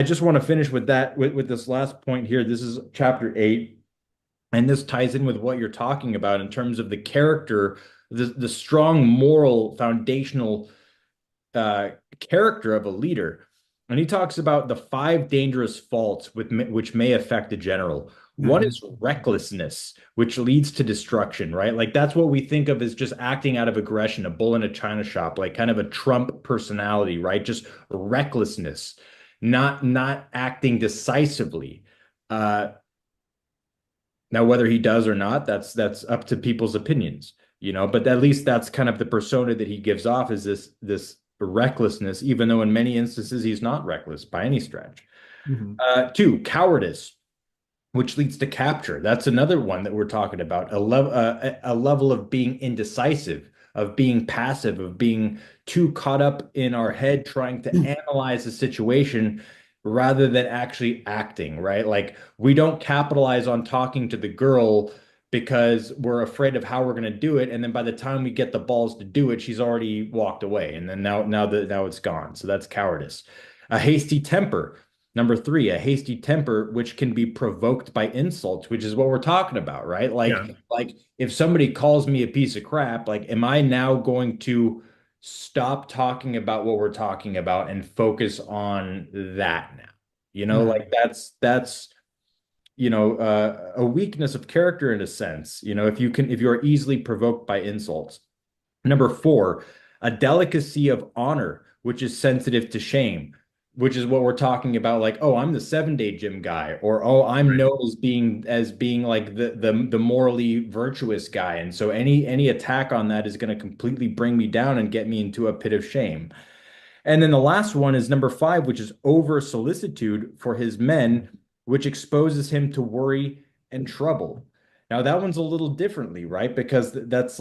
I just want to finish with that with this last point here. This is chapter 8, and this ties in with what you're talking about in terms of the character, the strong moral foundational uh, character of a leader. And he talks about the five dangerous faults which may affect a general. One Mhm. is recklessness, which leads to destruction, right? Like that's what we think of as just acting out of aggression, a bull in a china shop, like kind of a Trump personality, right? Just recklessness, not acting decisively. Uh, Now, whether he does or not, that's up to people's opinions, but at least that's kind of the persona that he gives off is this recklessness, even though in many instances he's not reckless by any stretch. Mhm. Two, cowardice, which leads to capture. That's another one that we're talking about. A level of being indecisive, of being passive, of being too caught up in our head trying to analyze the situation rather than actually acting, right? Like we don't capitalize on talking to the girl because we're afraid of how we're going to do it, and then by the time we get the balls to do it, she's already walked away, and then now it's gone. So that's cowardice. A hasty temper. Number three, a hasty temper, which can be provoked by insults, which is what we're talking about, right? Yeah. Like if somebody calls me a piece of crap, like, am I now going to stop talking about what we're talking about and focus on that now? Mhm. Like that's a weakness of character in a sense. If you are easily provoked by insults. Number four, a delicacy of honor, which is sensitive to shame, which is what we're talking about. Like, oh, I'm the 7 day gym guy, or oh, I'm Right. known as being like the morally virtuous guy, and so any attack on that is going to completely bring me down and get me into a pit of shame. And then the last one is number five, which is over solicitude for his men, which exposes him to worry and trouble. Now that one's a little differently, right? Because that's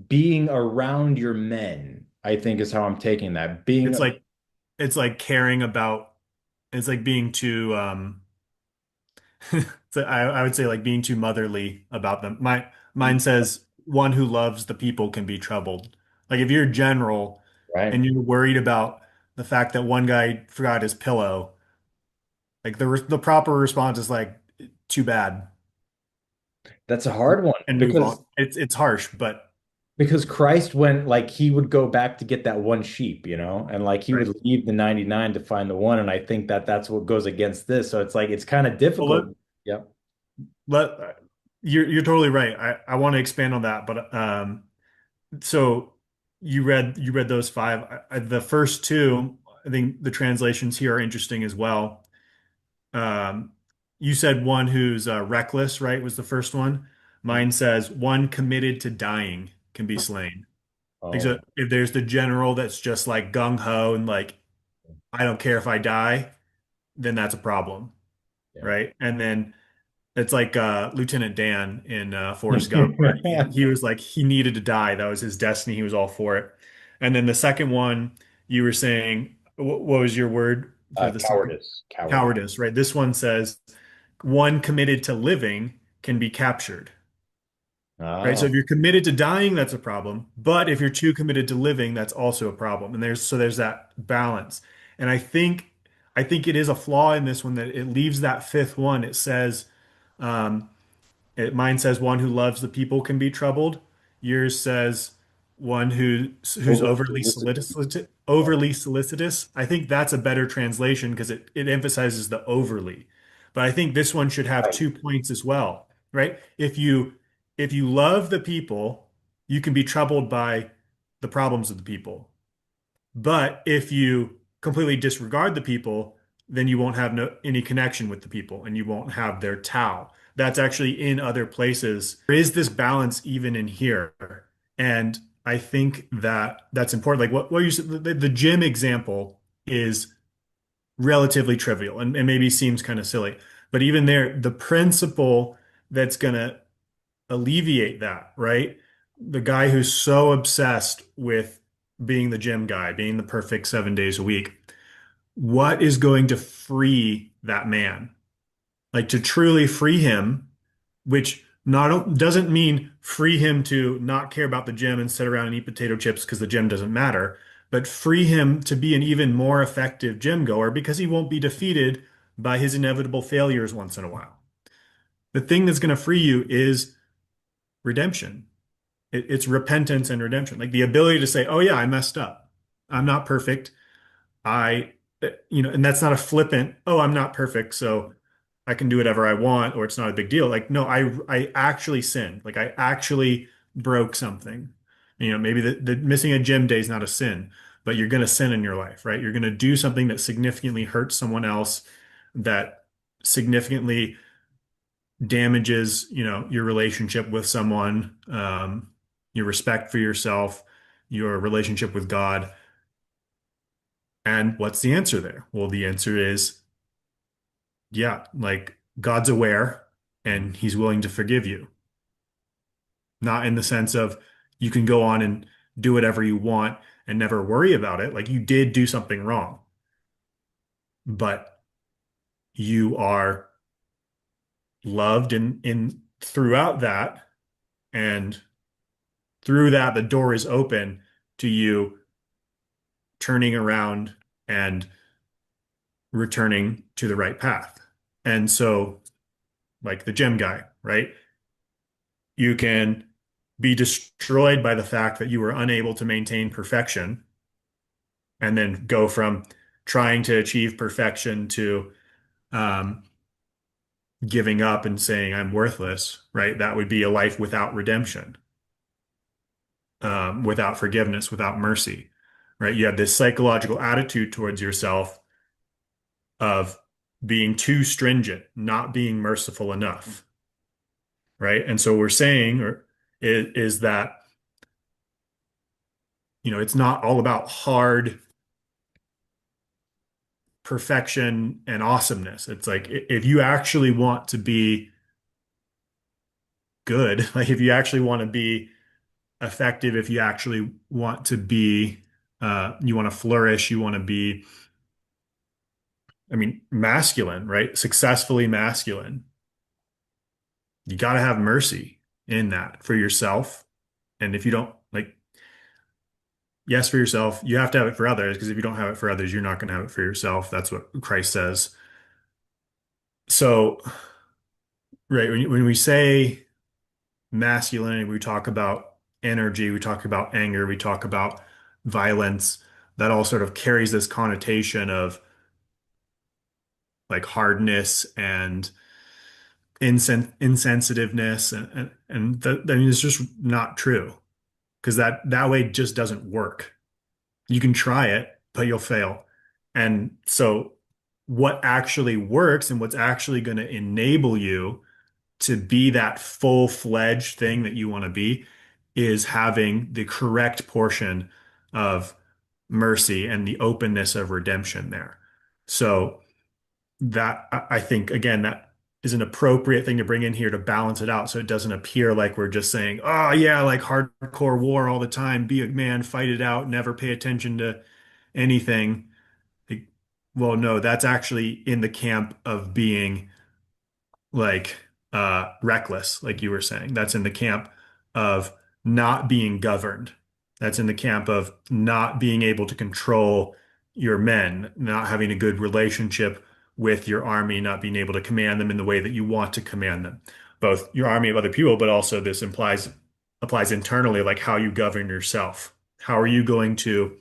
being around your men, I think is how I'm taking that. It's like it's like caring about it's like being too so I would say like being too motherly about them. Mine says one who loves the people can be troubled. Like if you're a general right. and you're worried about the fact that one guy forgot his pillow, like the proper response is like too bad That's a hard one and move because on. It's harsh, but because Christ went like he would go back to get that one sheep, and like he would right. leave the 99 to find the one. And I think that that's what goes against this. So it's like it's kind of Well, difficult. Yep. let you're totally right. I want to expand on that, but so you read those five. The first two, I think the translations here are interesting as well. Um, you said one who's reckless, right? Was the first one. Mine says one committed to dying can be slain. Like Oh, so if there's the general that's just like gung ho and like I don't care if I die, then that's a problem, yeah. right? And then it's like Lieutenant Dan in Forrest Gump, where he was like he needed to die. That was his destiny. He was all for it. And then the second one, you were saying, what was your word for the second? Cowardice. Cowardice. Cowardice, right? This one says one committed to living can be captured, right? So Oh, if you're committed to dying, that's a problem. But if you're too committed to living, that's also a problem. And there's that balance. And I think it is a flaw in this one that it leaves that fifth one. It says. Um, Mine says one who loves the people can be troubled. Yours says one who's over overly solicited. solicitous. Overly solicitous. I think that's a better translation because it emphasizes the overly. But I think this one should have Right. 2 points as well, right? If you love the people, you can be troubled by the problems of the people. But if you completely disregard the people, then you won't have any connection with the people and you won't have their Tao. That's actually in other places. There is this balance even in here. And I think that that's important. Like what you said, the gym example is relatively trivial and maybe seems kind of silly. But even there, the principle that's going to alleviate that, right? The guy who's so obsessed with being the gym guy, being the perfect 7 days a week, what is going to free that man? Like to truly free him, which not doesn't mean free him to not care about the gym and sit around and eat potato chips because the gym doesn't matter, but free him to be an even more effective gym goer because he won't be defeated by his inevitable failures once in a while. The thing that's going to free you is redemption. It's repentance and redemption, like the ability to say, "Oh yeah, I messed up. I'm not perfect. I, and that's not a flippant, oh, I'm not perfect, so I can do whatever I want, or it's not a big deal." Like, no, I actually sinned. Like I actually broke something. Maybe the missing a gym day is not a sin, but you're going to sin in your life, right? You're going to do something that significantly hurts someone else, that significantly damages, your relationship with someone, your respect for yourself, your relationship with God. And what's the answer there? Well, the answer is, yeah, like God's aware and he's willing to forgive you. Not in the sense of you can go on and do whatever you want and never worry about it. Like you did do something wrong, but you are loved in throughout that. And through that, the door is open to you turning around and returning to the right path. And so, like the gym guy, right? You can be destroyed by the fact that you were unable to maintain perfection and then go from trying to achieve perfection to um, giving up and saying, I'm worthless, right? That would be a life without redemption, without forgiveness, without mercy, right? You have this psychological attitude towards yourself of being too stringent, not being merciful enough, right? And so we're saying is that, it's not all about hard perfection and awesomeness. It's like if you actually want to be good, like if you actually want to be effective, if you actually want to be, you want to flourish, you want to be, I mean, masculine, right? Successfully masculine. You got to have mercy in that for yourself. And if you don't, like, yes, for yourself, you have to have it for others, because if you don't have it for others, you're not going to have it for yourself. That's what Christ says. So, right, when we say masculinity, we talk about energy, we talk about anger, we talk about violence. That all sort of carries this connotation of like hardness and insensitiveness, and I mean, it's just not true because that way just doesn't work. You can try it, but you'll fail. And so, what actually works and what's actually going to enable you to be that full-fledged thing that you want to be is having the correct portion of mercy and the openness of redemption there. So that I think again that is an appropriate thing to bring in here to balance it out so it doesn't appear like we're just saying, oh yeah, like hardcore war all the time, be a man, fight it out, never pay attention to anything. Like, well, no, that's actually in the camp of being like reckless, like you were saying. That's in the camp of not being governed. That's in the camp of not being able to control your men, not having a good relationship with your army, not being able to command them in the way that you want to command them. Both your army of other people, but also this applies internally, like how you govern yourself. How are you going to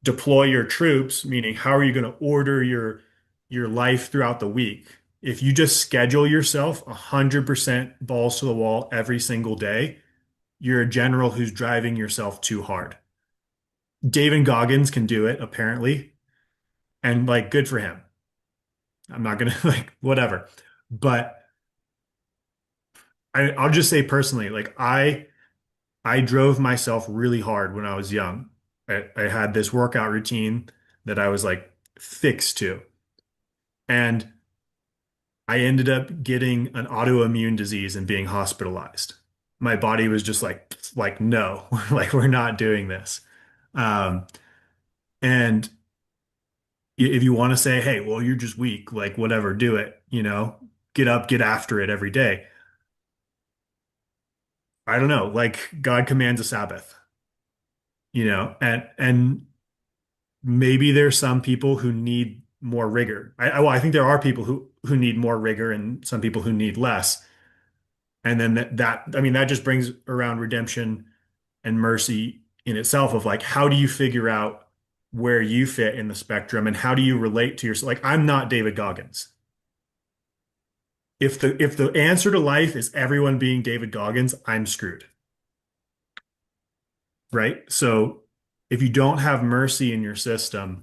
deploy your troops, meaning how are you going to order your life throughout the week? If you just schedule yourself 100% balls to the wall every single day, you're a general who's driving yourself too hard. David Goggins can do it, apparently, and like good for him. I'm not gonna like whatever. But I'll just say personally, like I drove myself really hard when I was young. I had this workout routine that I was like fixed to. And I ended up getting an autoimmune disease and being hospitalized. My body was just like no, like we're not doing this. Um, and if you want to say, hey, well, you're just weak, like whatever, do it, get up, get after it every day. I don't know, like God commands a Sabbath, and maybe there's some people who need more rigor. Well, I think there are people who need more rigor and some people who need less. And then I mean, that just brings around redemption and mercy in itself of like, how do you figure out where you fit in the spectrum and how do you relate to yourself? Like, I'm not David Goggins. If the answer to life is everyone being David Goggins, I'm screwed, right? So if you don't have mercy in your system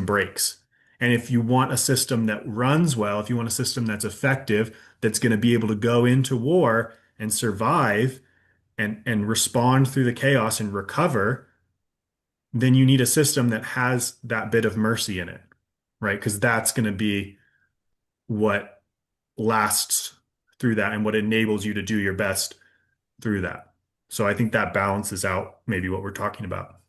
breaks. And if you want a system that runs well, if you want a system that's effective, that's going to be able to go into war and survive and respond through the chaos and recover, then you need a system that has that bit of mercy in it, right? Because that's going to be what lasts through that and what enables you to do your best through that. So I think that balances out maybe what we're talking about.